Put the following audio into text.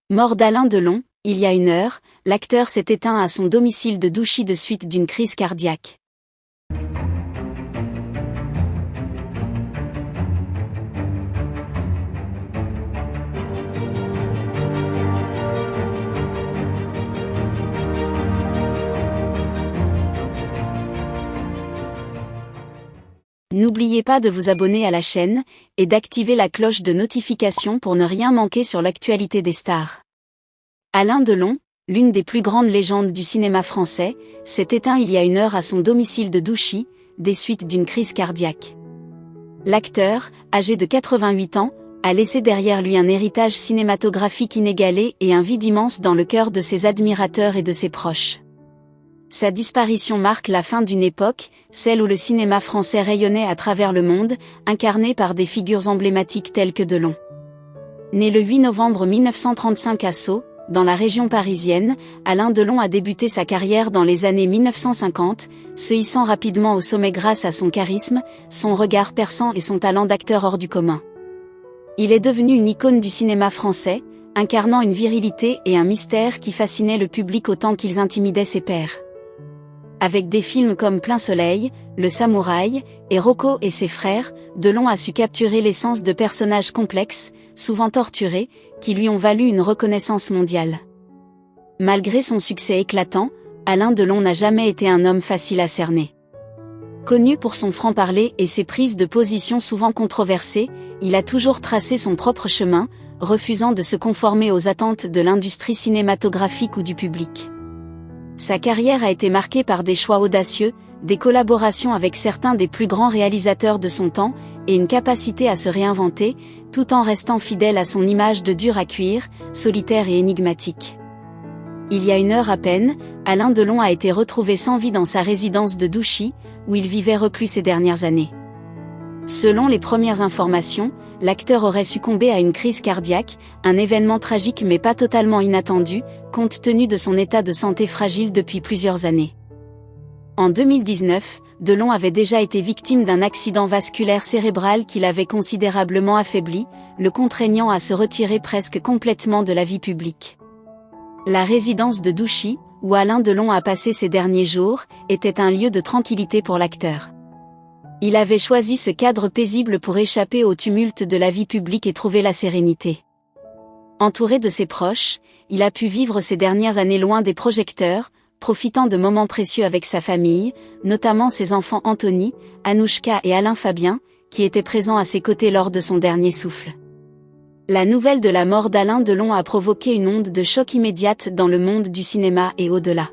Mort d'Alain Delon, il y a 1 heure, l'acteur s'est éteint à son domicile de Douchy de suite d'une crise cardiaque. N'oubliez pas de vous abonner à la chaîne et d'activer la cloche de notification pour ne rien manquer sur l'actualité des stars. Alain Delon, l'une des plus grandes légendes du cinéma français, s'est éteint il y a 1 heure à son domicile de Douchy, des suites d'une crise cardiaque. L'acteur, âgé de 88 ans, a laissé derrière lui un héritage cinématographique inégalé et un vide immense dans le cœur de ses admirateurs et de ses proches. Sa disparition marque la fin d'une époque, celle où le cinéma français rayonnait à travers le monde, incarné par des figures emblématiques telles que Delon. Né le 8 novembre 1935 à Sceaux, dans la région parisienne, Alain Delon a débuté sa carrière dans les années 1950, se hissant rapidement au sommet grâce à son charisme, son regard perçant et son talent d'acteur hors du commun. Il est devenu une icône du cinéma français, incarnant une virilité et un mystère qui fascinaient le public autant qu'ils intimidaient ses pairs. Avec des films comme Plein Soleil, Le Samouraï, et Rocco et ses frères, Delon a su capturer l'essence de personnages complexes, souvent torturés, qui lui ont valu une reconnaissance mondiale. Malgré son succès éclatant, Alain Delon n'a jamais été un homme facile à cerner. Connu pour son franc-parler et ses prises de position souvent controversées, il a toujours tracé son propre chemin, refusant de se conformer aux attentes de l'industrie cinématographique ou du public. Sa carrière a été marquée par des choix audacieux, des collaborations avec certains des plus grands réalisateurs de son temps, et une capacité à se réinventer, tout en restant fidèle à son image de dur à cuire, solitaire et énigmatique. Il y a 1 heure à peine, Alain Delon a été retrouvé sans vie dans sa résidence de Douchy, où il vivait reclus ces dernières années. Selon les premières informations, l'acteur aurait succombé à une crise cardiaque, un événement tragique mais pas totalement inattendu, compte tenu de son état de santé fragile depuis plusieurs années. En 2019, Delon avait déjà été victime d'un accident vasculaire cérébral qui l'avait considérablement affaibli, le contraignant à se retirer presque complètement de la vie publique. La résidence de Douchy, où Alain Delon a passé ses derniers jours, était un lieu de tranquillité pour l'acteur. Il avait choisi ce cadre paisible pour échapper au tumulte de la vie publique et trouver la sérénité. Entouré de ses proches, il a pu vivre ces dernières années loin des projecteurs, profitant de moments précieux avec sa famille, notamment ses enfants Anthony, Anouchka et Alain Fabien, qui étaient présents à ses côtés lors de son dernier souffle. La nouvelle de la mort d'Alain Delon a provoqué une onde de choc immédiate dans le monde du cinéma et au-delà.